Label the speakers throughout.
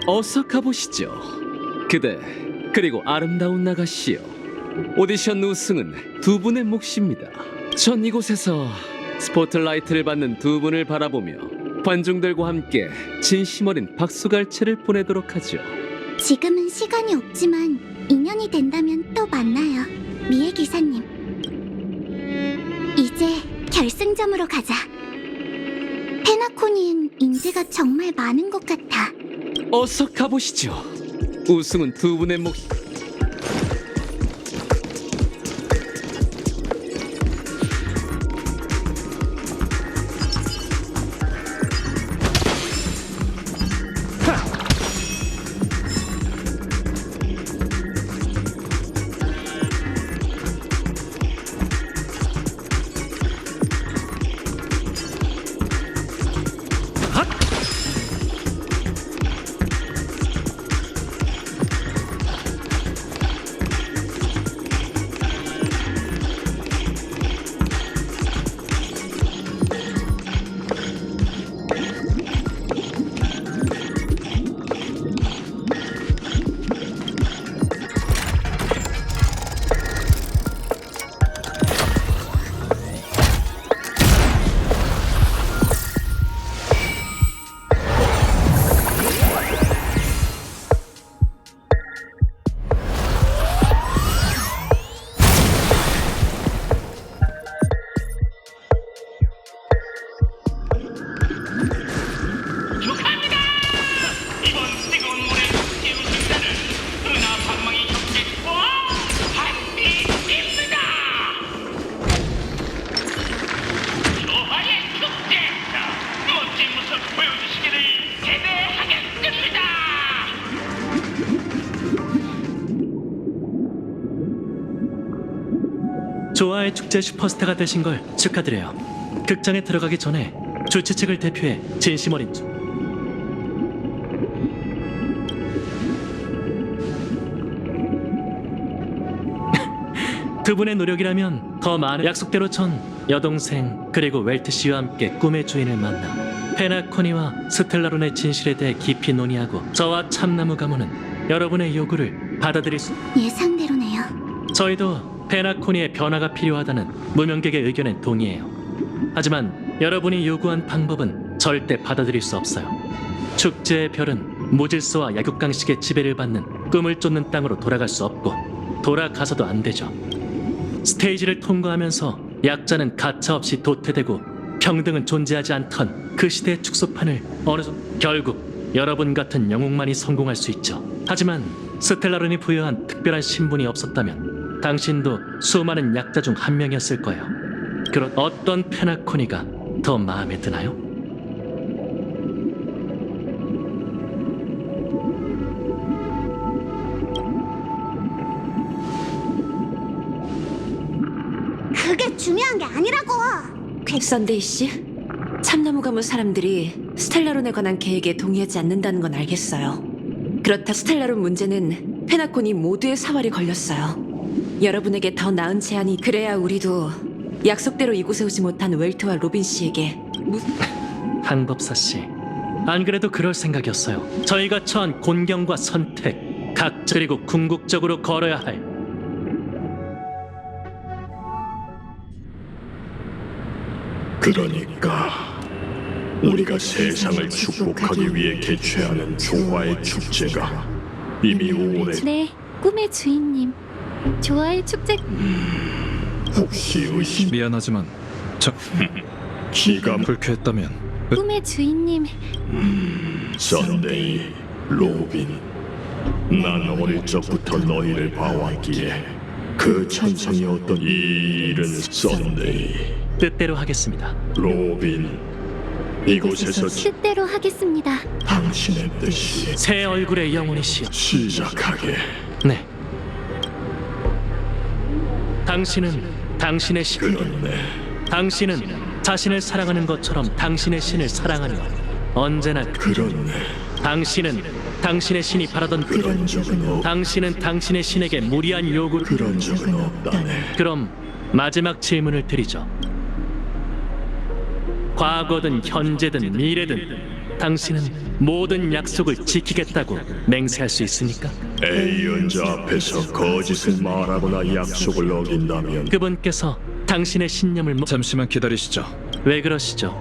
Speaker 1: 어서 가보시죠. 그대 그리고 아름다운 나가씨요. 오디션 우승은 두 분의 몫입니다. 전 이곳에서 스포트라이트를 받는 두 분을 바라보며 관중들과 함께 진심 어린 박수갈채를 보내도록 하죠.
Speaker 2: 지금은 시간이 없지만 인연이 된다면 또 만나요. 미애 기사님. 이제 결승점으로 가자. 페나코니엔 인재가 정말 많은 것 같아.
Speaker 1: 어서 가보시죠. 우승은 두 분의 몫.
Speaker 3: 조아의 축제 슈퍼스타가 되신 걸 축하드려요. 극장에 들어가기 전에 주최 측을 대표해 진심 어린 두 분의 노력이라면 더 많은 약속대로 전 여동생 그리고 웰트 씨와 함께 꿈의 주인을 만나 페나코니와 스텔라론의 진실에 대해 깊이 논의하고 저와 참나무 가문은 여러분의 요구를 받아들일 수
Speaker 2: 예상대로네요.
Speaker 3: 저희도 페나코니의 변화가 필요하다는 무명객의 의견에 동의해요. 하지만 여러분이 요구한 방법은 절대 받아들일 수 없어요. 축제의 별은 무질서와 약육강식의 지배를 받는 꿈을 쫓는 땅으로 돌아갈 수 없고 돌아가서도 안 되죠. 스테이지를 통과하면서 약자는 가차없이 도태되고 평등은 존재하지 않던 그 시대의 축소판을 결국 여러분 같은 영웅만이 성공할 수 있죠. 하지만 스텔라론이 부여한 특별한 신분이 없었다면 당신도 수많은 약자 중 한 명이었을 거예요. 그런 어떤 페나코니가 더 마음에 드나요?
Speaker 2: 그게 중요한 게 아니라고.
Speaker 4: 썬데이 씨, 참나무 가문 사람들이 스텔라론에 관한 계획에 동의하지 않는다는 건 알겠어요. 그렇다 스텔라론 문제는 페나코니 모두의 사활이 걸렸어요. 여러분에게 더 나은 제안이 그래야 우리도 약속대로 이곳에 오지 못한 웰트와 로빈 씨에게
Speaker 3: 항법사 씨, 안 그래도 그럴 생각이었어요. 저희가 처한 곤경과 선택, 각자 그리고 궁극적으로 걸어야 할
Speaker 5: 그러니까 우리가 세상을 축복하기 위해 개최하는 조화의 축제가 이미 오래
Speaker 2: 네, 꿈의 주인님. 조화의 축제.
Speaker 5: 혹시 의심
Speaker 6: 미안하지만
Speaker 5: 기가
Speaker 6: 불쾌했다면
Speaker 2: 꿈의 주인님.
Speaker 5: 썬데이, 로빈, 난 어릴 적부터 너희를 봐왔기에 그 천성이 어떤 이 일은 썬데이,
Speaker 3: 뜻대로 하겠습니다.
Speaker 5: 로빈, 이곳에서
Speaker 2: 뜻대로 하겠습니다.
Speaker 5: 당신의 뜻이
Speaker 3: 새 얼굴의 영혼이시여.
Speaker 5: 시작하게.
Speaker 3: 네. 당신은 당신의 신,
Speaker 5: 그렇네.
Speaker 3: 당신은 자신을 사랑하는 것처럼 당신의 신을 사랑하며 언제나
Speaker 5: 그렇네.
Speaker 3: 당신은 당신의 신이 바라던
Speaker 5: 그런 적은 없.
Speaker 3: 당신은 당신의 신에게 무리한 요구를
Speaker 5: 그런 적은 없다네.
Speaker 3: 그럼 마지막 질문을 드리죠. 과거든 현재든 미래든 당신은 모든 약속을 지키겠다고 맹세할 수 있습니까?
Speaker 5: A연자 앞에서 거짓을 말하거나 약속을 어긴다면
Speaker 3: 그분께서 당신의 신념을
Speaker 6: 잠시만 기다리시죠.
Speaker 3: 왜 그러시죠?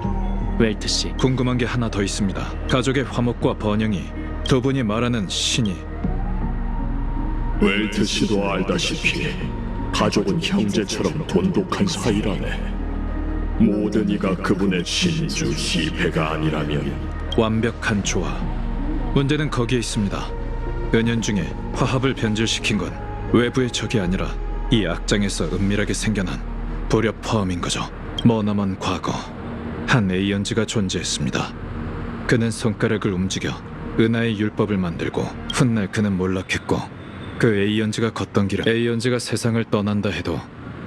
Speaker 3: 웰트 씨.
Speaker 6: 궁금한 게 하나 더 있습니다. 가족의 화목과 번영이 두 분이 말하는 신이
Speaker 5: 웰트 씨도 알다시피 가족은 형제처럼 돈독한 사이라네. 모든 이가 그분의 신주 시패가 아니라면
Speaker 6: 완벽한 조화. 문제는 거기에 있습니다. 은연중에 화합을 변질시킨 건 외부의 적이 아니라 이 악장에서 은밀하게 생겨난 불협 화음인 거죠. 머나먼 과거 한 에이언즈가 존재했습니다. 그는 손가락을 움직여 은하의 율법을 만들고 훗날 그는 몰락했고 그 에이언즈가 걷던 길은 에이언즈가 세상을 떠난다 해도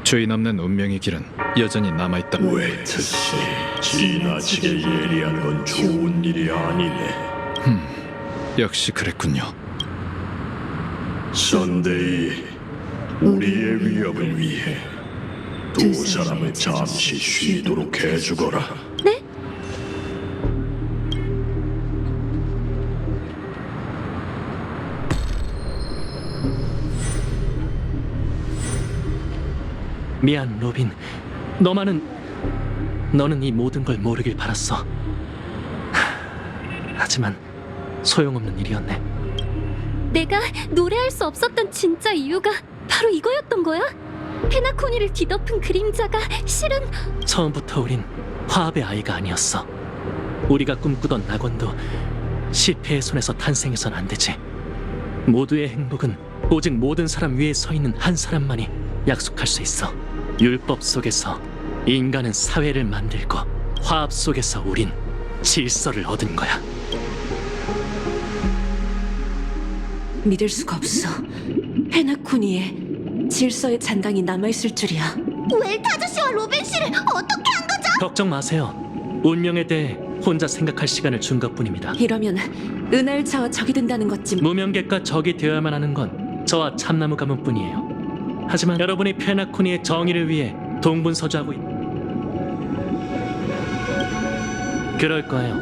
Speaker 6: 주인 없는 운명의 길은 여전히 남아있다.
Speaker 5: 웰트 씨 지나치게 예리한 건 좋은 일이 아니네.
Speaker 6: 역시 그랬군요.
Speaker 5: 선데이, 우리의 위협을 위해 두 사람을 잠시 쉬도록 해주거라.
Speaker 3: 미안 로빈. 너는 이 모든 걸 모르길 바랐어. 하지만 소용없는 일이었네.
Speaker 2: 내가 노래할 수 없었던 진짜 이유가 바로 이거였던 거야? 페나코니를 뒤덮은 그림자가 실은
Speaker 3: 처음부터 우린 화합의 아이가 아니었어. 우리가 꿈꾸던 낙원도 시패의 손에서 탄생해선 안 되지. 모두의 행복은 오직 모든 사람 위에 서 있는 한 사람만이 약속할 수 있어. 율법 속에서 인간은 사회를 만들고 화합 속에서 우린 질서를 얻은 거야.
Speaker 4: 믿을 수가 없어. 페나코니에 질서의 잔당이 남아있을 줄이야.
Speaker 2: 웰트 아저씨와 로빈 씨를 어떻게 한 거죠?
Speaker 3: 걱정 마세요. 운명에 대해 혼자 생각할 시간을 준 것뿐입니다.
Speaker 4: 이러면 은하일차와 적이 된다는 것쯤.
Speaker 3: 무명객과 적이 되어야만 하는 건 저와 참나무 가문뿐이에요. 하지만 여러분이 페나코니의 정의를 위해 동분서주하고 그럴 거예요.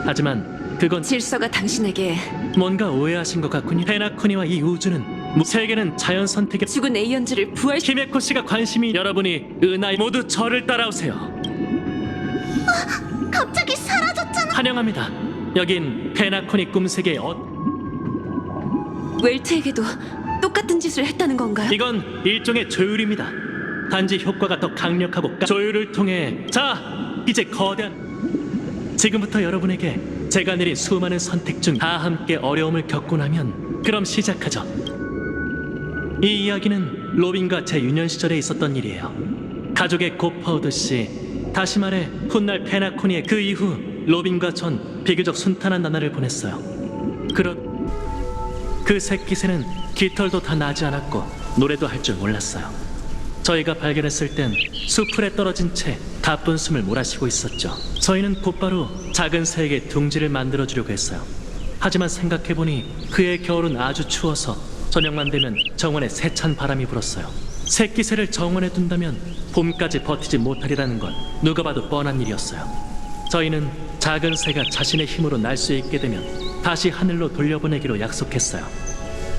Speaker 3: 하지만 그건
Speaker 4: 질서가 당신에게
Speaker 3: 뭔가 오해하신 것 같군요. 페나코니와 이 우주는 세계는 자연 선택의
Speaker 4: 죽은 에이언즈를 부활.
Speaker 3: 히메코 씨가 관심이 여러분이 은하에 모두 저를 따라오세요.
Speaker 2: 갑자기 사라졌잖아.
Speaker 3: 환영합니다. 여긴 페나코니 꿈세계의
Speaker 4: 웰트에게도 똑같은 짓을 했다는 건가요?
Speaker 3: 이건 일종의 조율입니다. 단지 효과가 더 강력하고 조율을 통해 자 이제 거대한 지금부터 여러분에게 제가 내린 수많은 선택 중 다 함께 어려움을 겪고 나면 그럼 시작하죠. 이 이야기는 로빈과 제 유년 시절에 있었던 일이에요. 가족의 고파오듯이 다시 말해 훗날 페나코니의 그 이후 로빈과 전 비교적 순탄한 나날을 보냈어요. 그 새끼새는 깃털도 다 나지 않았고 노래도 할 줄 몰랐어요. 저희가 발견했을 땐 수풀에 떨어진 채 가쁜 숨을 몰아쉬고 있었죠. 저희는 곧바로 작은 새에게 둥지를 만들어주려고 했어요. 하지만 생각해보니 그의 겨울은 아주 추워서 저녁만 되면 정원에 세찬 바람이 불었어요. 새끼새를 정원에 둔다면 봄까지 버티지 못하리라는 건 누가 봐도 뻔한 일이었어요. 저희는 작은 새가 자신의 힘으로 날 수 있게 되면 다시 하늘로 돌려보내기로 약속했어요.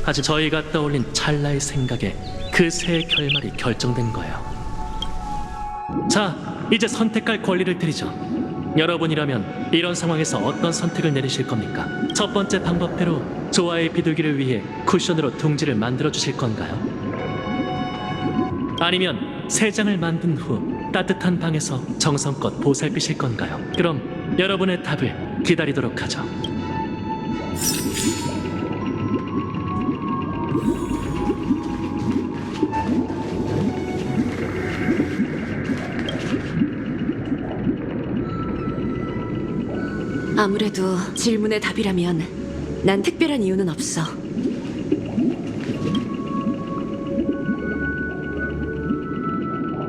Speaker 3: 하지만 저희가 떠올린 찰나의 생각에 그 새의 결말이 결정된 거예요. 자, 이제 선택할 권리를 드리죠. 여러분이라면 이런 상황에서 어떤 선택을 내리실 겁니까? 첫 번째 방법대로 조화의 비둘기를 위해 쿠션으로 둥지를 만들어 주실 건가요? 아니면 새 장을 만든 후 따뜻한 방에서 정성껏 보살피실 건가요? 그럼 여러분의 답을 기다리도록 하죠.
Speaker 4: 아무래도 질문의 답이라면 난 특별한 이유는 없어.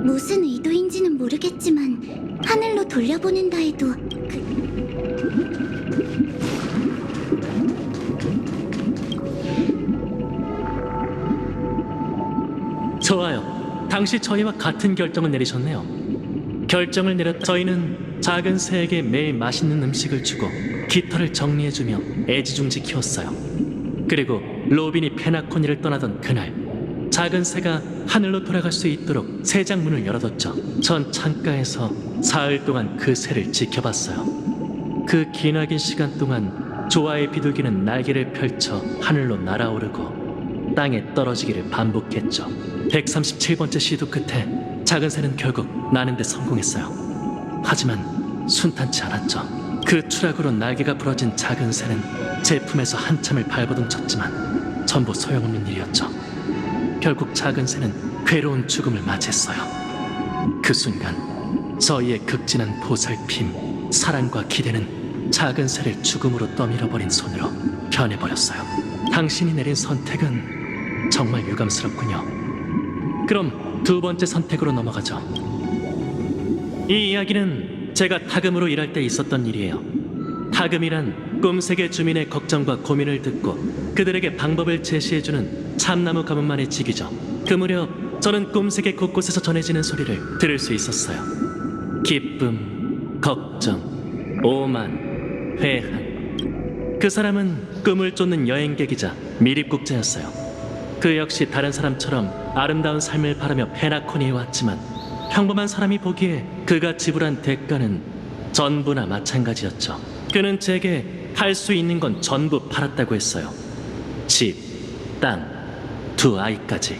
Speaker 2: 무슨 의도인지는 모르겠지만 하늘로 돌려보낸다 해도
Speaker 3: 좋아요. 당시 저희와 같은 결정을 내리셨네요. 결정을 내렸 저희는 작은 새에게 매일 맛있는 음식을 주고 깃털을 정리해주며 애지중지 키웠어요. 그리고 로빈이 페나코니를 떠나던 그날, 작은 새가 하늘로 돌아갈 수 있도록 새장 문을 열어뒀죠. 전 창가에서 사흘 동안 그 새를 지켜봤어요. 그 기나긴 시간 동안 조아의 비둘기는 날개를 펼쳐 하늘로 날아오르고 땅에 떨어지기를 반복했죠. 137번째 시도 끝에 작은 새는 결국 나는데 성공했어요. 하지만 순탄치 않았죠. 그 추락으로 날개가 부러진 작은 새는 제품에서 한참을 발버둥 쳤지만 전부 소용없는 일이었죠. 결국 작은 새는 괴로운 죽음을 맞이했어요. 그 순간 저희의 극진한 보살핌, 사랑과 기대는 작은 새를 죽음으로 떠밀어버린 손으로 변해버렸어요. 당신이 내린 선택은 정말 유감스럽군요. 그럼 두 번째 선택으로 넘어가죠. 이 이야기는 제가 타금으로 일할 때 있었던 일이에요. 타금이란 꿈세계 주민의 걱정과 고민을 듣고 그들에게 방법을 제시해주는 참나무 가문만의 직이죠. 그 무렵 저는 꿈세계 곳곳에서 전해지는 소리를 들을 수 있었어요. 기쁨, 걱정, 오만, 회한. 그 사람은 꿈을 쫓는 여행객이자 미립국자였어요. 그 역시 다른 사람처럼 아름다운 삶을 바라며 페나코니에 왔지만 평범한 사람이 보기에 그가 지불한 대가는 전부나 마찬가지였죠. 그는 제게 할 수 있는 건 전부 팔았다고 했어요. 집, 땅, 두 아이까지.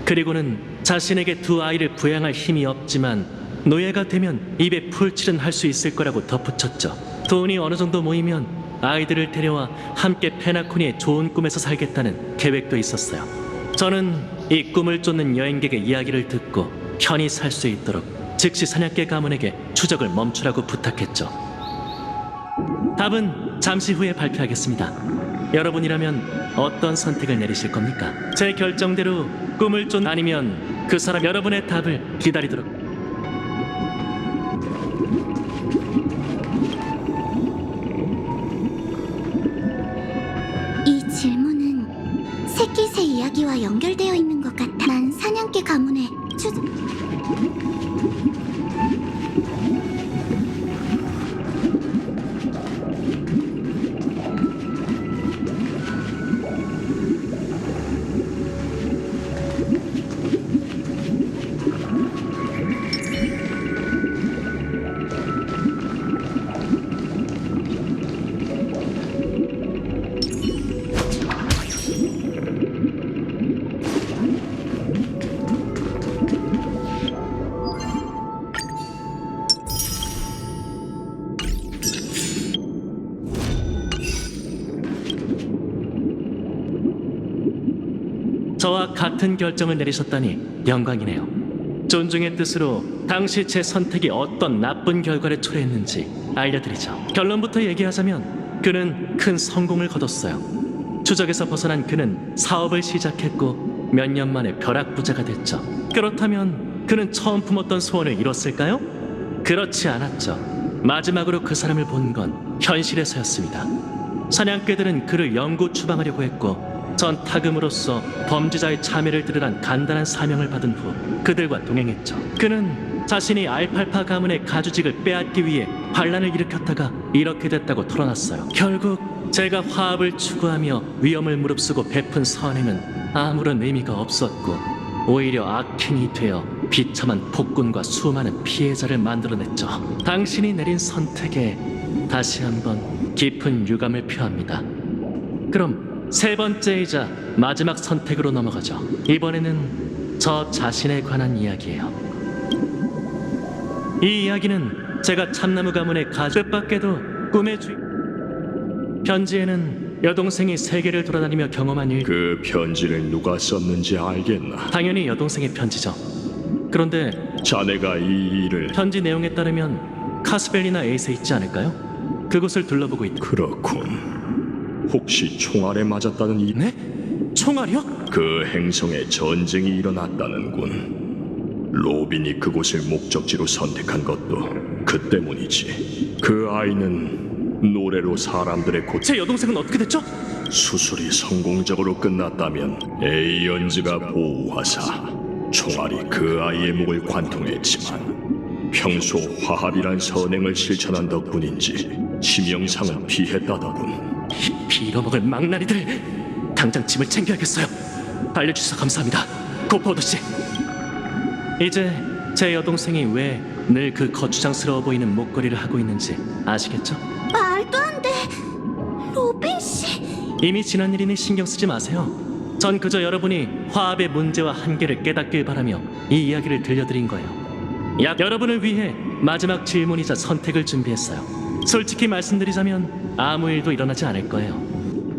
Speaker 3: 그리고는 자신에게 두 아이를 부양할 힘이 없지만 노예가 되면 입에 풀칠은 할 수 있을 거라고 덧붙였죠. 돈이 어느 정도 모이면 아이들을 데려와 함께 페나코니의 좋은 꿈에서 살겠다는 계획도 있었어요. 저는 이 꿈을 쫓는 여행객의 이야기를 듣고 편히 살 수 있도록 즉시 사냥개 가문에게 추적을 멈추라고 부탁했죠. 답은 잠시 후에 발표하겠습니다. 여러분이라면 어떤 선택을 내리실 겁니까? 제 결정대로 꿈을 쫓 아니면 그 사람 여러분의 답을 기다리도록.
Speaker 7: 이 질문은 새끼새 이야기와 연결되어 있는 것 같아. 난 사냥개 가문의
Speaker 3: 저와 같은 결정을 내리셨다니 영광이네요. 존중의 뜻으로 당시 제 선택이 어떤 나쁜 결과를 초래했는지 알려드리죠. 결론부터 얘기하자면 그는 큰 성공을 거뒀어요. 추적에서 벗어난 그는 사업을 시작했고 몇 년 만에 벼락부자가 됐죠. 그렇다면 그는 처음 품었던 소원을 이뤘을까요? 그렇지 않았죠. 마지막으로 그 사람을 본 건 현실에서였습니다. 사냥개들은 그를 영구 추방하려고 했고 전 타금으로서 범죄자의 참여를 들으란 간단한 사명을 받은 후 그들과 동행했죠. 그는 자신이 알팔파 가문의 가주직을 빼앗기 위해 반란을 일으켰다가 이렇게 됐다고 털어놨어요. 결국 제가 화합을 추구하며 위험을 무릅쓰고 베푼 선행은 아무런 의미가 없었고 오히려 악행이 되어 비참한 폭군과 수많은 피해자를 만들어냈죠. 당신이 내린 선택에 다시 한번 깊은 유감을 표합니다. 그럼 세 번째이자 마지막 선택으로 넘어가죠. 이번에는 저 자신에 관한 이야기예요. 이 이야기는 제가 참나무 가문의 뜻밖에도 꿈의 편지에는 여동생이 세계를 돌아다니며 경험한 일.
Speaker 5: 그 편지를 누가 썼는지 알겠나?
Speaker 3: 당연히 여동생의 편지죠. 그런데
Speaker 5: 자네가 이 일을...
Speaker 3: 편지 내용에 따르면 카스벨리나 에이스에 있지 않을까요? 그곳을 둘러보고 있다.
Speaker 5: 그렇군. 혹시 총알에 맞았다는 이...
Speaker 3: 네? 총알이요?
Speaker 5: 그 행성에 전쟁이 일어났다는군. 로빈이 그곳을 목적지로 선택한 것도 그 때문이지. 그 아이는 노래로 사람들의
Speaker 3: 제 여동생은 어떻게 됐죠?
Speaker 5: 수술이 성공적으로 끝났다면 에이언즈가 보호하사 총알이 그 아이의 목을 관통했지만 평소 화합이란 선행을 실천한 덕분인지 치명상은 피했다더군.
Speaker 3: 빌어먹을 망나니들! 당장 짐을 챙겨야겠어요. 알려주셔서 감사합니다, 고포드 씨. 이제 제 여동생이 왜 늘 그 거추장스러워 보이는 목걸이를 하고 있는지 아시겠죠?
Speaker 7: 말도 안 돼. 로빈 씨.
Speaker 3: 이미 지난 일이니 신경 쓰지 마세요. 전 그저 여러분이 화합의 문제와 한계를 깨닫길 바라며 이 이야기를 들려드린 거예요. 여러분을 위해 마지막 질문이자 선택을 준비했어요. 솔직히 말씀드리자면 아무 일도 일어나지 않을 거예요.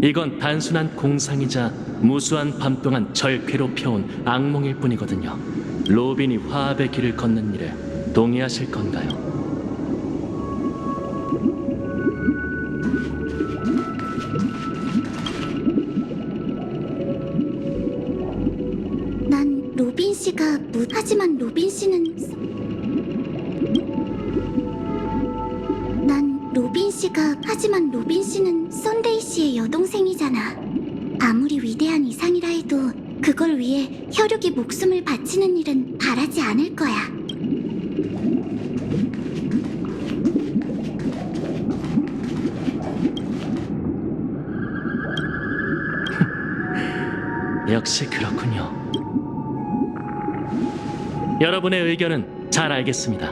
Speaker 3: 이건 단순한 공상이자 무수한 밤 동안 절 괴롭혀온 악몽일 뿐이거든요. 로빈이 화합의 길을 걷는 일에 동의하실 건가요?
Speaker 7: 난 로빈 씨가 하지만 로빈 씨는 하지만 로빈 씨는 썬데이 씨의 여동생이잖아. 아무리 위대한 이상이라 해도 그걸 위해 혈육이 목숨을 바치는 일은 바라지 않을 거야.
Speaker 3: 역시 그렇군요. 여러분의 의견은 잘 알겠습니다.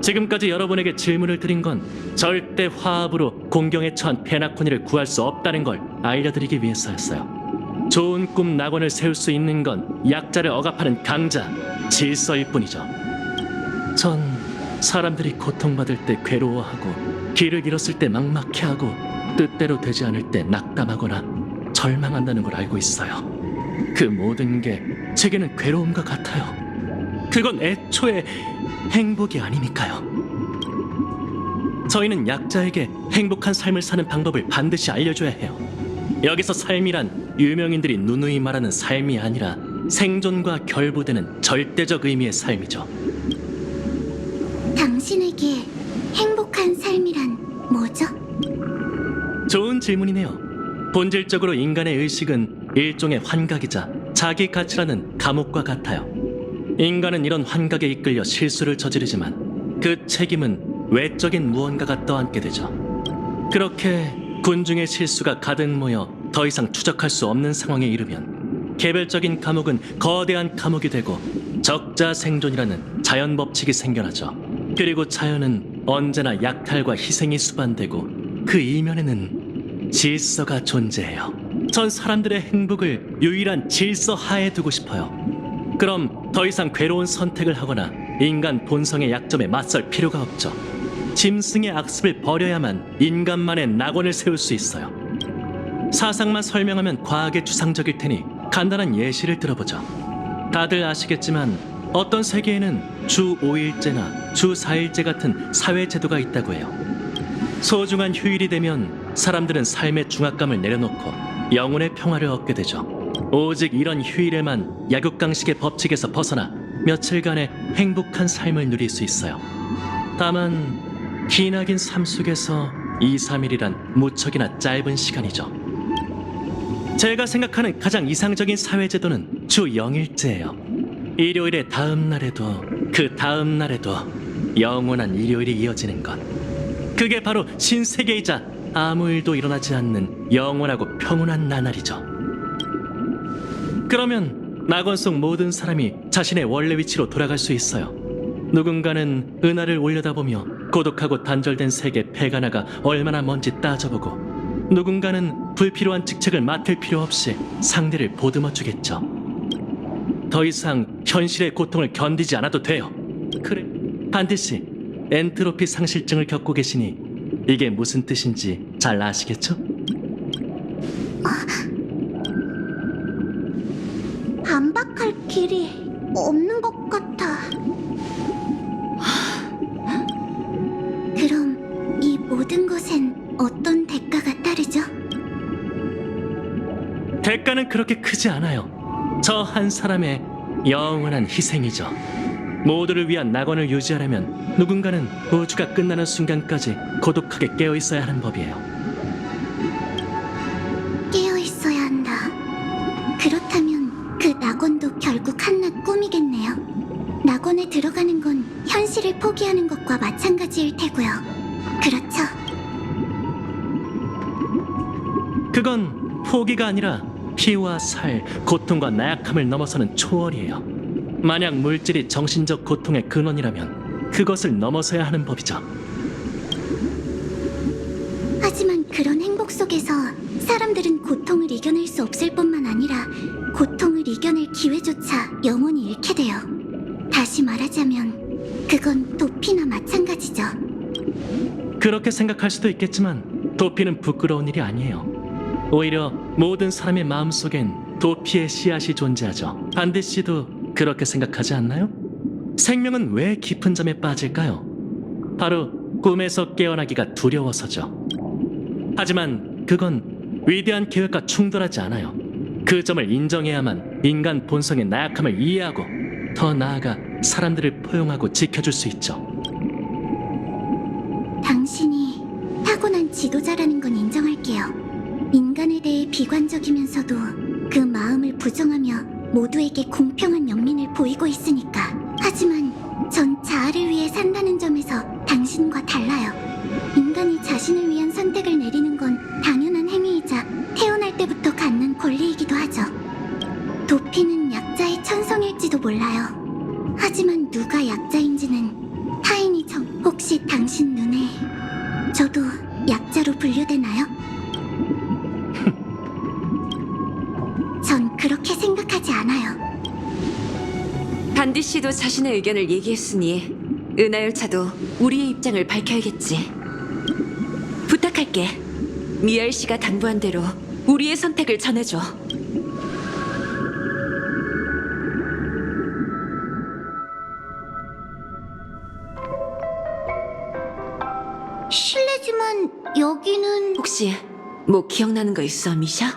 Speaker 3: 지금까지 여러분에게 질문을 드린 건 절대 화합으로 공경에 처한 페나코니를 구할 수 없다는 걸 알려드리기 위해서였어요. 좋은 꿈 낙원을 세울 수 있는 건 약자를 억압하는 강자, 질서일 뿐이죠. 전 사람들이 고통받을 때 괴로워하고 길을 잃었을 때 막막해하고 뜻대로 되지 않을 때 낙담하거나 절망한다는 걸 알고 있어요. 그 모든 게 제게는 괴로움과 같아요. 그건 애초에 행복이 아니니까요. 저희는 약자에게 행복한 삶을 사는 방법을 반드시 알려줘야 해요. 여기서 삶이란 유명인들이 누누이 말하는 삶이 아니라 생존과 결부되는 절대적 의미의 삶이죠.
Speaker 7: 당신에게 행복한 삶이란 뭐죠?
Speaker 3: 좋은 질문이네요. 본질적으로 인간의 의식은 일종의 환각이자 자기 가치라는 감옥과 같아요. 인간은 이런 환각에 이끌려 실수를 저지르지만 그 책임은 외적인 무언가가 떠안게 되죠. 그렇게 군중의 실수가 가득 모여 더 이상 추적할 수 없는 상황에 이르면 개별적인 감옥은 거대한 감옥이 되고 적자 생존이라는 자연 법칙이 생겨나죠. 그리고 자연은 언제나 약탈과 희생이 수반되고 그 이면에는 질서가 존재해요. 전 사람들의 행복을 유일한 질서 하에 두고 싶어요. 그럼 더 이상 괴로운 선택을 하거나 인간 본성의 약점에 맞설 필요가 없죠. 짐승의 악습을 버려야만 인간만의 낙원을 세울 수 있어요. 사상만 설명하면 과하게 추상적일 테니 간단한 예시를 들어보죠. 다들 아시겠지만 어떤 세계에는 주 5일제나 주 4일제 같은 사회제도가 있다고 해요. 소중한 휴일이 되면 사람들은 삶의 중압감을 내려놓고 영혼의 평화를 얻게 되죠. 오직 이런 휴일에만 약육강식의 법칙에서 벗어나 며칠간의 행복한 삶을 누릴 수 있어요. 다만 기나긴 삶 속에서 2, 3일이란 무척이나 짧은 시간이죠. 제가 생각하는 가장 이상적인 사회제도는 주 0일제예요. 일요일의 다음 날에도 그 다음 날에도 영원한 일요일이 이어지는 것. 그게 바로 신세계이자 아무 일도 일어나지 않는 영원하고 평온한 나날이죠. 그러면 낙원 속 모든 사람이 자신의 원래 위치로 돌아갈 수 있어요. 누군가는 은하를 올려다보며 고독하고 단절된 세계 페가나가 얼마나 먼지 따져보고, 누군가는 불필요한 직책을 맡을 필요 없이 상대를 보듬어 주겠죠. 더 이상 현실의 고통을 견디지 않아도 돼요. 그래, 반드시 엔트로피 상실증을 겪고 계시니 이게 무슨 뜻인지 잘 아시겠죠?
Speaker 7: 반박할 길이 없는 것 같아. 그럼 이 모든 것엔 어떤 대가가 따르죠?
Speaker 3: 대가는 그렇게 크지 않아요. 저 한 사람의 영원한 희생이죠. 모두를 위한 낙원을 유지하려면 누군가는 우주가 끝나는 순간까지 고독하게 깨어있어야 하는 법이에요.
Speaker 7: 깨어있어야 한다. 그렇다면 그 낙원도 결국 한낱 꿈이겠네요. 낙원에 들어가는 건 것과 마찬가지일 테고요. 그렇죠.
Speaker 3: 그건 포기가 아니라 피와 살, 고통과 나약함을 넘어서는 초월이에요. 만약 물질이 정신적 고통의 근원이라면 그것을 넘어서야 하는 법이죠.
Speaker 7: 하지만 그런 행복 속에서 사람들은 고통을 이겨낼 수 없을 뿐만 아니라 고통을 이겨낼 기회조차 영원히 잃게 돼요. 다시 말하자면 그건 도피나 마찬가지죠.
Speaker 3: 그렇게 생각할 수도 있겠지만 도피는 부끄러운 일이 아니에요. 오히려 모든 사람의 마음속엔 도피의 씨앗이 존재하죠. 반디 씨도 그렇게 생각하지 않나요? 생명은 왜 깊은 잠에 빠질까요? 바로 꿈에서 깨어나기가 두려워서죠. 하지만 그건 위대한 계획과 충돌하지 않아요. 그 점을 인정해야만 인간 본성의 나약함을 이해하고 더 나아가 사람들을 포용하고 지켜줄 수 있죠.
Speaker 7: 당신이 타고난 지도자라는 건 인정할게요. 인간에 대해 비관적이면서도 그 마음을 부정하며 모두에게 공평한 영린을 보이고 있으니까. 하지만 전 자아를 위해 산다는 점에서 당신과 달라요. 인간이 자신을 위한 선택을 내리는 건 당연한 행위이자 태어날 때부터 갖는 권리이기도 하죠. 도피는 약자의 천성일지도 몰라요. 하지만 누가 약자인지는 타인이 혹시 당신 눈에 저도 약자로 분류되나요? 전 그렇게 생각하지 않아요.
Speaker 4: 반디 씨도 자신의 의견을 얘기했으니 은하열차도 우리의 입장을 밝혀야겠지. 부탁할게. 미알 씨가 당부한 대로 우리의 선택을 전해줘.
Speaker 7: 실례지만 여기는
Speaker 4: 혹시 뭐 기억나는 거 있어, 미샤?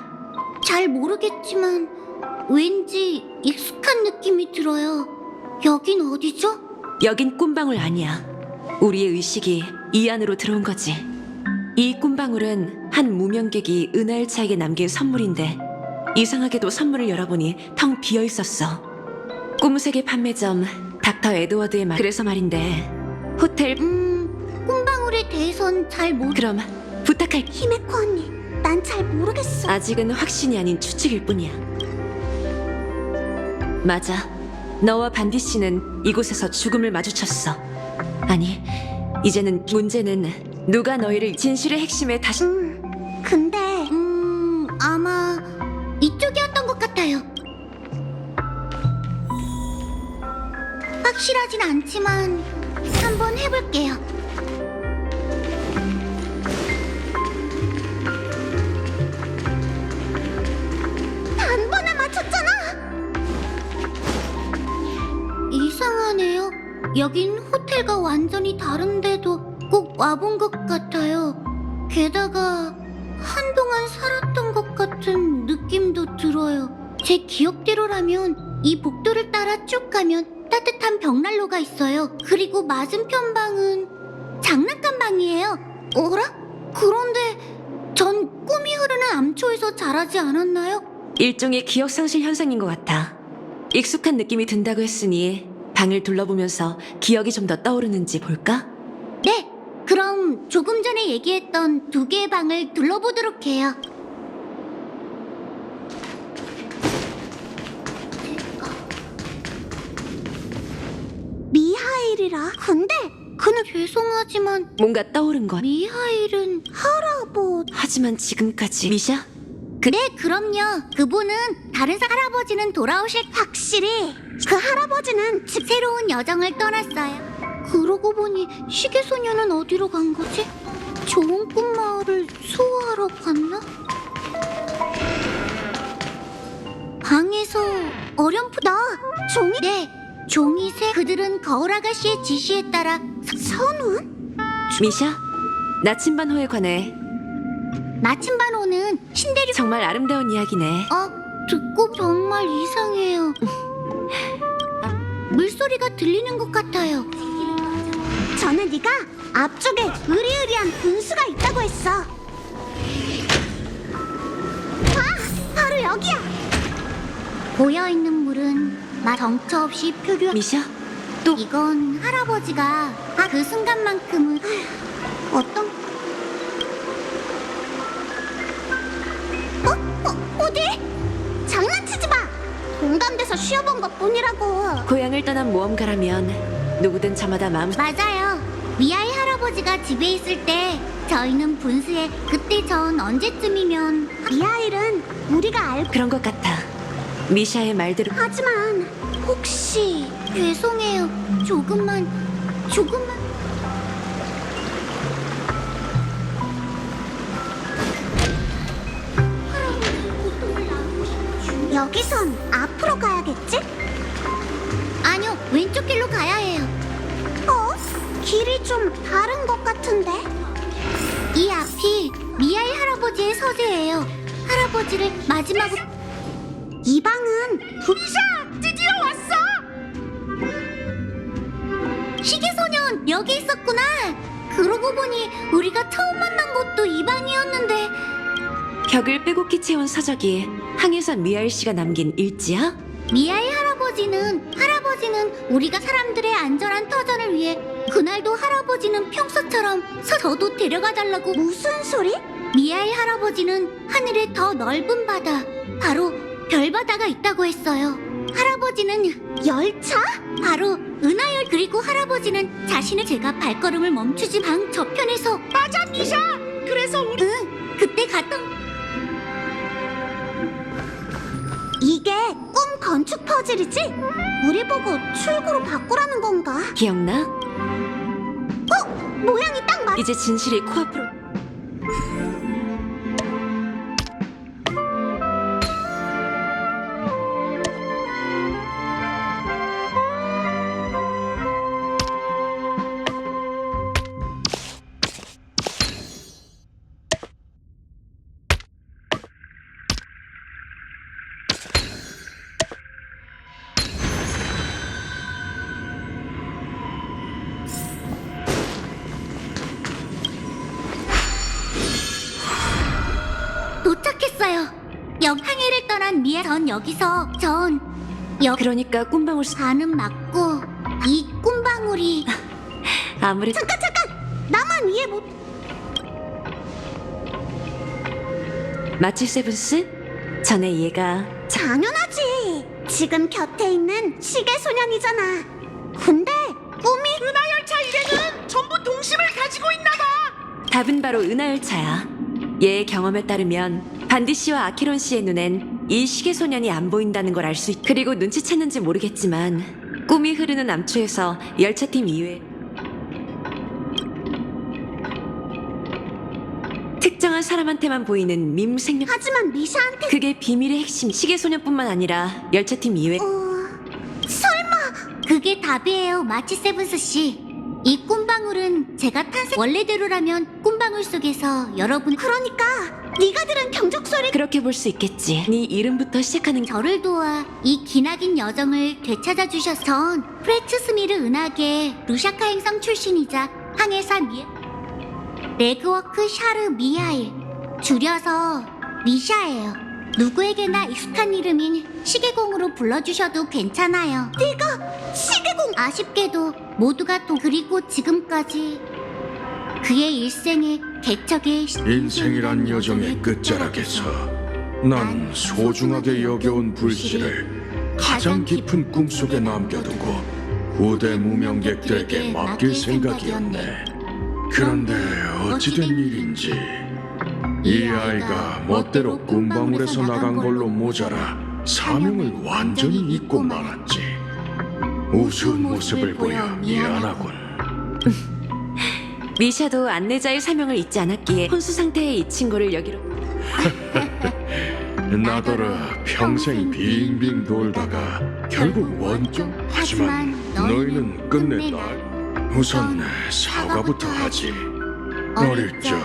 Speaker 7: 잘 모르겠지만 왠지 익숙한 느낌이 들어요. 여긴 어디죠?
Speaker 4: 여긴 꿈방울 아니야. 우리의 의식이 이 안으로 들어온 거지. 이 꿈방울은 한 무명객이 은하열차에게 남긴 선물인데 이상하게도 선물을 열어보니 텅 비어 있었어. 꿈세계 판매점 닥터 에드워드의 말. 그래서 말인데 호텔.
Speaker 7: 꿈방울에 대해선 잘 모르...
Speaker 4: 그럼 부탁할게.
Speaker 7: 히메코 언니, 난 잘 모르겠어.
Speaker 4: 아직은 확신이 아닌 추측일 뿐이야. 맞아. 너와 반디 씨는 이곳에서 죽음을 마주쳤어. 아니, 이제는 문제는 누가 너희를 진실의 핵심에 다시...
Speaker 7: 근데 아마 이쪽이었던 것 같아요. 확실하진 않지만 한번 해볼게요. 단번에 맞췄잖아. 이상하네요. 여긴 호텔과 완전히 다른데도 꼭 와본 것 같아요. 게다가 한동안 살았던 것 같은 느낌도 들어요. 제 기억대로라면 이 복도를 따라 쭉 가면 따뜻한 벽난로가 있어요. 그리고 맞은편 방은 장난감 방이에요. 어라? 그런데 전 꿈이 흐르는 암초에서 자라지 않았나요?
Speaker 4: 일종의 기억상실 현상인 것 같아. 익숙한 느낌이 든다고 했으니 방을 둘러보면서 기억이 좀 더 떠오르는지 볼까?
Speaker 7: 네! 그럼 조금 전에 얘기했던 두 개의 방을 둘러보도록 해요. 미하일이라? 근데 그는 죄송하지만
Speaker 4: 뭔가 떠오른 것.
Speaker 7: 미하일은 할아버지...
Speaker 4: 하지만 지금까지 미샤?
Speaker 7: 네, 그럼요. 그분은 다른 할아버지는 돌아오실... 확실히 그 할아버지는 즉 새로운 여정을 떠났어요. 그러고 보니 시계소녀는 어디로 간 거지? 좋은 꿈 마을을 수호하러 갔나? 방에서 어렴풋... 종이? 네, 종이새. 그들은 거울 아가씨의 지시에 따라 선운?
Speaker 4: 미샤? 나침반호에 관해
Speaker 7: 나침반호는 신데리...
Speaker 4: 정말 아름다운 이야기네.
Speaker 7: 듣고 정말 이상해요. 물소리가 들리는 것 같아요. 저는 네가 앞쪽에 으리으리한 분수가 있다고 했어. 바로 여기야. 고여있는 물은 정처 없이 표류...
Speaker 4: 미샤?
Speaker 7: 또 이건 할아버지가 그 순간만큼은 어떤 어디? 장난치지 마. 공감돼서 쉬어본 것뿐이라고.
Speaker 4: 고향을 떠난 모험가라면 누구든 저마다 마음
Speaker 7: 맞아요. 미아이 할아버지가 집에 있을 때 저희는 분수에 그때 전 언제쯤이면 미아일은 우리가 알고
Speaker 4: 그런 것 같아. 미샤의 말대로
Speaker 7: 하지만 혹시 죄송해요. 조금만 여기선 앞으로 가야겠지? 아니요, 왼쪽 길로 가야 해요. 길이 좀 다른 것 같은데? 이 앞이 미아이 할아버지의 서재예요. 할아버지를 마지막으로 이 방은 미샤! 드디어 왔어! 시계소년 여기 있었구나. 그러고 보니 우리가 처음 만난 곳도 이 방이었는데.
Speaker 4: 벽을 빼곡히 채운 서적이 항해선 미아일 씨가 남긴 일지야?
Speaker 7: 미아이 할아버지는 우리가 사람들의 안전한 터전을 위해 그날도 할아버지는 평소처럼 저도 데려가 달라고. 무슨 소리? 미아이 할아버지는 하늘에 더 넓은 바다, 바로 별바다가 있다고 했어요. 할아버지는 열차? 바로 은하열. 그리고 할아버지는 자신의 제가 발걸음을 멈추지 방 저편에서. 맞아 미샤. 그래서 우리 그때 갔던 이게 꿈 건축 퍼즐이지? 우리 보고 출구로 바꾸라는 건가?
Speaker 4: 기억나?
Speaker 7: 모양이 딱 맞.
Speaker 4: 이제 진실이 코앞으로.
Speaker 7: 도착했어요. 항해를 떠난 미아 전 여기서
Speaker 4: 그러니까 꿈방울
Speaker 7: 반은 맞고 이 꿈방울이
Speaker 4: 아무리
Speaker 7: 잠깐 나만 이해 못.
Speaker 4: 마치 세븐스? 전에 얘가
Speaker 7: 당연하지. 지금 곁에 있는 시계소년이잖아. 근데 꿈이 은하열차 일행은 전부 동심을 가지고 있나봐.
Speaker 4: 답은 바로 은하열차야. 얘의 경험에 따르면 반디 씨와 아키론 씨의 눈엔 이 시계소년이 안 보인다는 걸 알 수 있. 그리고 눈치챘는지 모르겠지만 꿈이 흐르는 암초에서 열차팀 이외에 특정한 사람한테만 보이는 밈 생명.
Speaker 7: 하지만 미샤한테
Speaker 4: 그게 비밀의 핵심. 시계소년뿐만 아니라 열차팀 이외.
Speaker 7: 설마 그게 답이에요, 마치 세븐스 씨. 이 꿈방울은 제가 탄생. 원래대로라면 꿈방울 속에서 여러분. 그러니까 네가 들은 경적 소리.
Speaker 4: 그렇게 볼 수 있겠지. 네 이름부터 시작하는
Speaker 7: 저를 도와 이 기나긴 여정을 되찾아 주셔서. 전 프레츠스미르 은하계 루샤카 행성 출신이자 항해사 레그워크 샤르 미하일, 줄여서 미샤예요. 누구에게나 익숙한 이름인 시계공으로 불러주셔도 괜찮아요. 네가 시계공? 아쉽게도 모두가 그리고 지금까지 그의 일생의 개척의
Speaker 5: 인생이란 여정의 끝자락에서 난 소중하게 여겨온 불씨를 가장 깊은 꿈속에 남겨두고 후대 무명객들에게 맡길 생각이었네. 그런데 어찌된 일인지 이 아이가 멋대로 꿈방울에서 나간 걸로 모자라 사명을 완전히 잊고 말았지. 우스운 모습을 보여 미안하군.
Speaker 4: 미샤도 안내자의 사명을 잊지 않았기에 혼수 상태의 이 친구를 여기로.
Speaker 5: 나더러 평생 빙빙 돌다가 결국 원정. 하지만 너희는 끝냈다. 우선 사과부터 하지. 어릴 적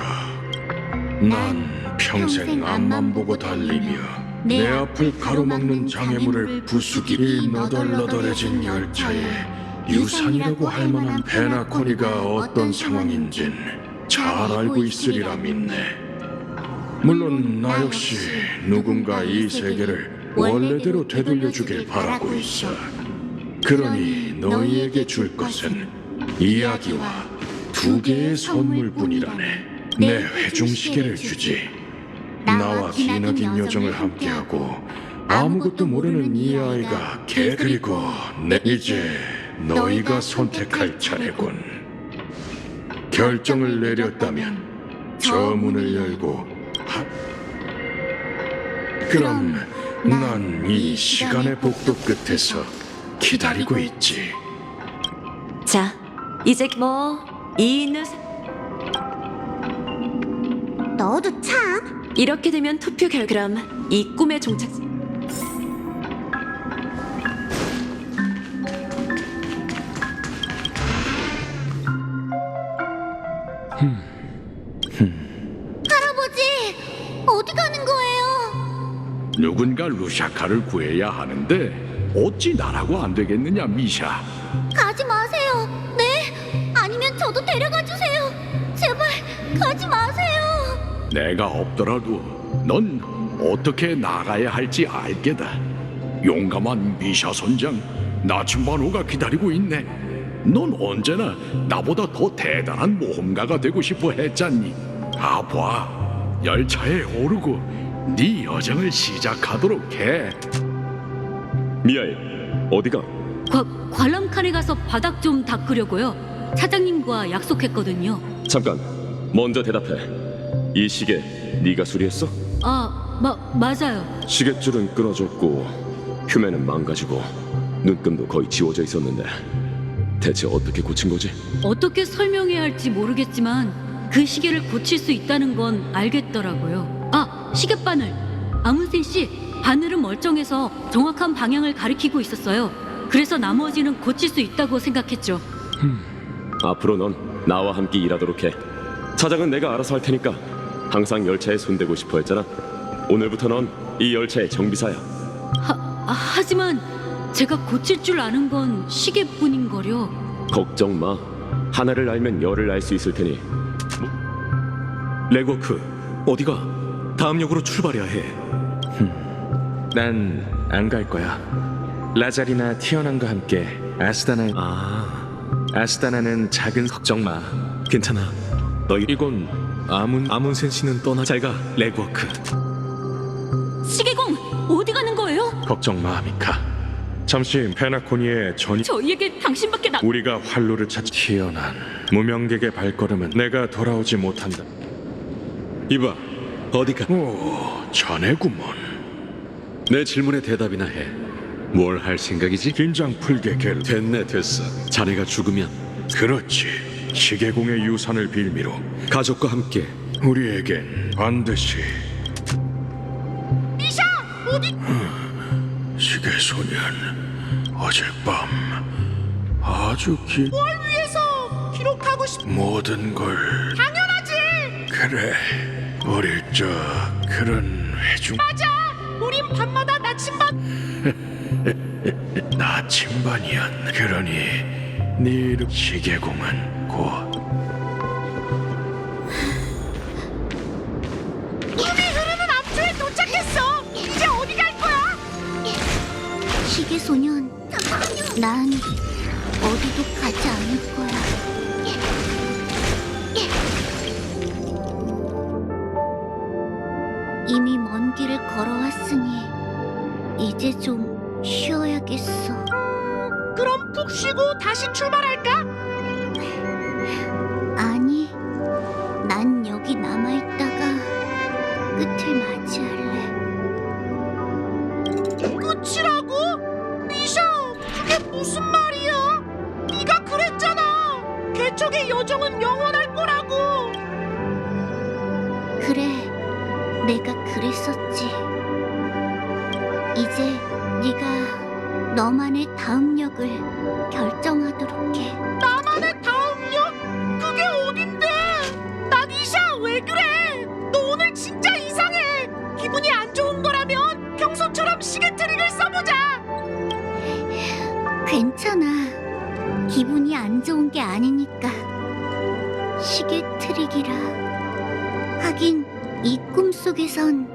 Speaker 5: 난 평생 앞만 보고 달리며 내 앞을 가로막는 장애물을 부수기. 이 너덜너덜해진 열차에 유산이라고 할 만한 페나코니가 어떤 상황인진 잘 알고 있으리라 믿네. 물론 나 역시 누군가 이 세계를 원래대로 되돌려주길 바라고 있어. 그러니 너희에게 줄 것은 이야기와 2개의 선물뿐이라네. 내 회중시계를 주지. 나와 기나긴 여정을 함께하고 아무것도 모르는 이 아이가 그리고 이제 너희가 선택할 차례군. 결정을 내렸다면 저 문을 열고 그럼 난 이 시간의 복도 끝에서 기다리고 있지.
Speaker 4: 자, 이제 이 있는
Speaker 7: 너도 참.
Speaker 4: 이렇게 되면 투표 그럼 이 꿈의 종착.
Speaker 7: 할아버지, 어디 가는 거예요?
Speaker 5: 누군가 루샤카를 구해야 하는데 어찌 나라고 안 되겠느냐, 미샤.
Speaker 7: 가지 마세요. 네? 아니면 저도 데려가 주세요. 제발 가지 마세요.
Speaker 5: 내가 없더라도 넌 어떻게 나가야 할지 알게다. 용감한 미샤 선장 나침반호가 기다리고 있네. 넌 언제나 나보다 더 대단한 모험가가 되고 싶어 했잖니. 봐, 열차에 오르고 네 여정을 시작하도록 해.
Speaker 8: 미아이, 어디가?
Speaker 2: 관람칸에 가서 바닥 좀 닦으려고요. 사장님과 약속했거든요.
Speaker 8: 잠깐, 먼저 대답해. 이 시계 네가 수리했어?
Speaker 2: 맞아요.
Speaker 8: 시계줄은 끊어졌고 휴면은 망가지고 눈금도 거의 지워져 있었는데 대체 어떻게 고친 거지?
Speaker 2: 어떻게 설명해야 할지 모르겠지만 그 시계를 고칠 수 있다는 건 알겠더라고요. 시계바늘. 아문센 씨, 바늘은 멀쩡해서 정확한 방향을 가리키고 있었어요. 그래서 나머지는 고칠 수 있다고 생각했죠.
Speaker 8: 앞으로 넌 나와 함께 일하도록 해. 차장은 내가 알아서 할 테니까. 항상 열차에 손대고 싶어 했잖아. 오늘부터 넌 이 열차의 정비사야.
Speaker 2: 하지만 제가 고칠 줄 아는 건 시계뿐인거려.
Speaker 8: 걱정 마. 하나를 알면 열을 알 수 있을 테니.
Speaker 9: 레고크, 어디가? 다음 역으로 출발해야 해. 난 안 갈 거야. 라자리나 티어난과 함께 아스다나는 작은 걱정 마. 괜찮아. 너희 이건 아문센 씨는 떠나. 잘 가, 레고크.
Speaker 2: 시계공, 어디 가는 거예요?
Speaker 5: 걱정 마, 미카. 잠시 페나코니의
Speaker 2: 저희에게 당신밖에
Speaker 5: 우리가 활로를 찾지. 튀어난 무명객의 발걸음은 내가 돌아오지 못한다.
Speaker 9: 이봐, 어디가?
Speaker 5: 오, 자네구먼.
Speaker 9: 내 질문에 대답이나 해. 뭘 할 생각이지?
Speaker 5: 긴장 풀게, 게르.
Speaker 9: 됐어. 자네가 죽으면
Speaker 5: 그렇지. 시계공의 유산을 빌미로
Speaker 9: 가족과 함께
Speaker 5: 우리에겐 반드시
Speaker 7: 미샤, 어디?
Speaker 5: 시계소년 어젯밤 아주
Speaker 7: 뭘 위해서 기록하고
Speaker 5: 모든 걸
Speaker 7: 당연하지.
Speaker 5: 그래, 어릴 적 그런 회중
Speaker 7: 맞아. 우린 밤마다 나침반.
Speaker 5: 나침반이었네. 그러니 네 이름 시계공은 곧
Speaker 7: 이미 흐르는 암초에 도착했어. 이제 어디 갈 거야? 시계 소년, 난 어디도 가지 않을 거야. 이미 먼 길을 걸어왔으니 이제 좀 쉬어야겠어. 그럼 푹 쉬고 다시 출발할까? 아니, 난 여기 남아있다가 끝을 맞이할래. 끝이라고? 미샤, 그게 무슨 말이야? 네가 그랬잖아. 개척의 여정은 영원할 거라고. 그래, 내가 그랬었지. 이제 네가 너만의 다음 역을 결정하도록 해. 나만의 다음 역? 그게 어딘데? 난 이샤, 왜 그래? 너 오늘 진짜 이상해. 기분이 안 좋은 거라면 평소처럼 시계 트릭을 써보자. 괜찮아. 기분이 안 좋은 게 아니니까. 시계 트릭이라. 하긴 이 꿈속에선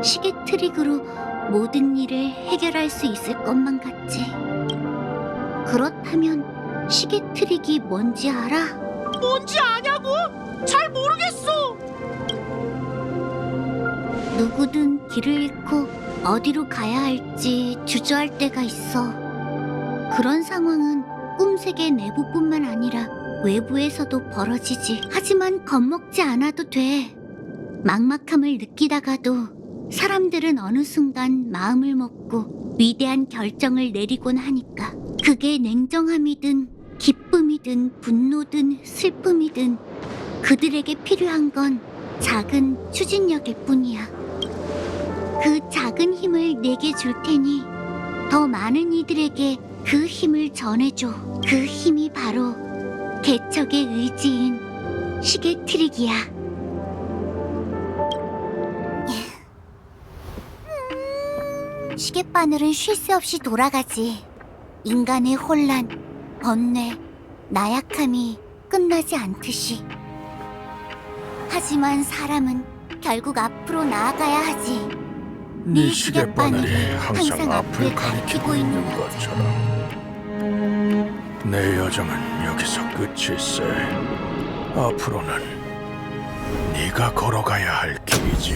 Speaker 7: 시계 트릭으로 모든 일을 해결할 수 있을 것만 같지. 그렇다면 시계 트릭이 뭔지 알아?
Speaker 10: 뭔지 아냐고? 잘 모르겠어.
Speaker 7: 누구든 길을 잃고 어디로 가야 할지 주저할 때가 있어. 그런 상황은 꿈세계 내부뿐만 아니라 외부에서도 벌어지지. 하지만 겁먹지 않아도 돼. 막막함을 느끼다가도 사람들은 어느 순간 마음을 먹고 위대한 결정을 내리곤 하니까. 그게 냉정함이든 기쁨이든 분노든 슬픔이든 그들에게 필요한 건 작은 추진력일 뿐이야. 그 작은 힘을 내게 줄 테니 더 많은 이들에게 그 힘을 전해줘. 그 힘이 바로 개척의 의지인 시계 트릭이야. 시계바늘은 쉴 새 없이 돌아가지. 인간의 혼란, 번뇌, 나약함이 끝나지 않듯이. 하지만 사람은 결국 앞으로 나아가야 하지. 네 시계바늘이 항상 앞을 가리키고 있는 것처럼.
Speaker 11: 내 여정은 여기서 끝일세. 앞으로는 네가 걸어가야 할 길이지.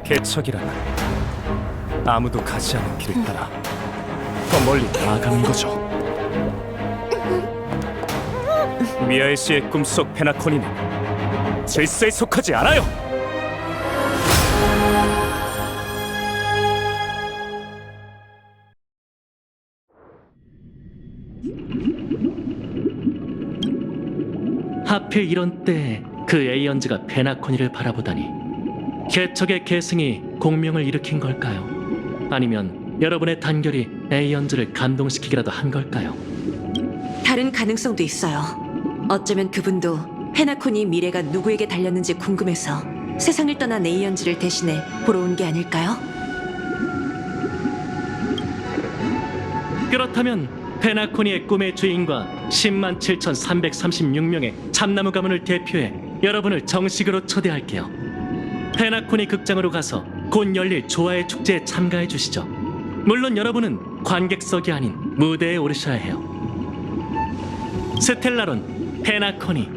Speaker 9: 개척이라는 아무도 가지 않은 길을 따라 더 멀리 나아가는 거죠. 미아엘 씨의 꿈속 페나코니는 질서에 속하지 않아요.
Speaker 3: 하필 이런 때 그 에이언즈가 페나코니를 바라보다니 개척의 계승이 공명을 일으킨 걸까요? 아니면 여러분의 단결이 에이언즈를 감동시키기라도 한 걸까요?
Speaker 4: 다른 가능성도 있어요. 어쩌면 그분도 페나콘이 미래가 누구에게 달렸는지 궁금해서 세상을 떠난 에이언즈를 대신해 보러 온 게 아닐까요?
Speaker 3: 그렇다면 페나코니의 꿈의 주인과 107,336명의 참나무 가문을 대표해 여러분을 정식으로 초대할게요. 페나코니 극장으로 가서 곧 열릴 조화의 축제에 참가해 주시죠. 물론 여러분은 관객석이 아닌 무대에 오르셔야 해요. 스텔라론, 페나코니,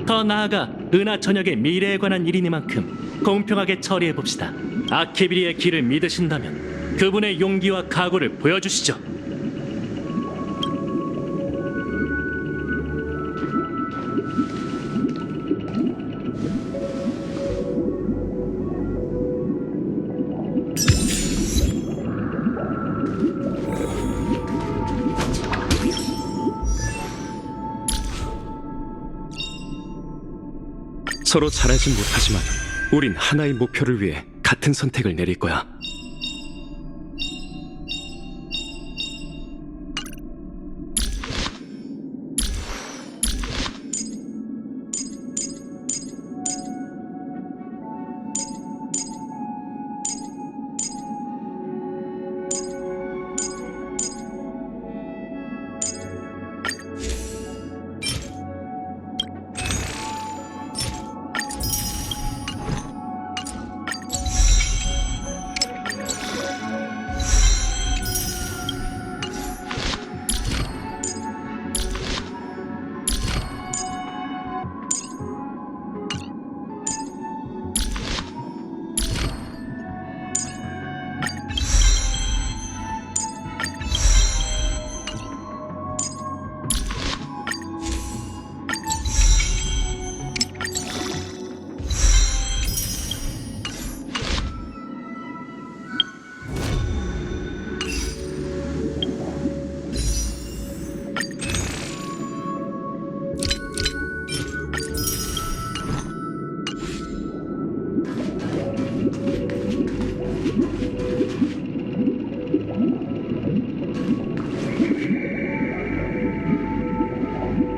Speaker 3: 더 나아가 은하 전역의 미래에 관한 일이니만큼 공평하게 처리해 봅시다. 아케비리의 길을 믿으신다면 그분의 용기와 각오를 보여주시죠.
Speaker 8: 서로 잘하진 못하지만 우린 하나의 목표를 위해 같은 선택을 내릴 거야.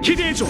Speaker 3: 기대해줘.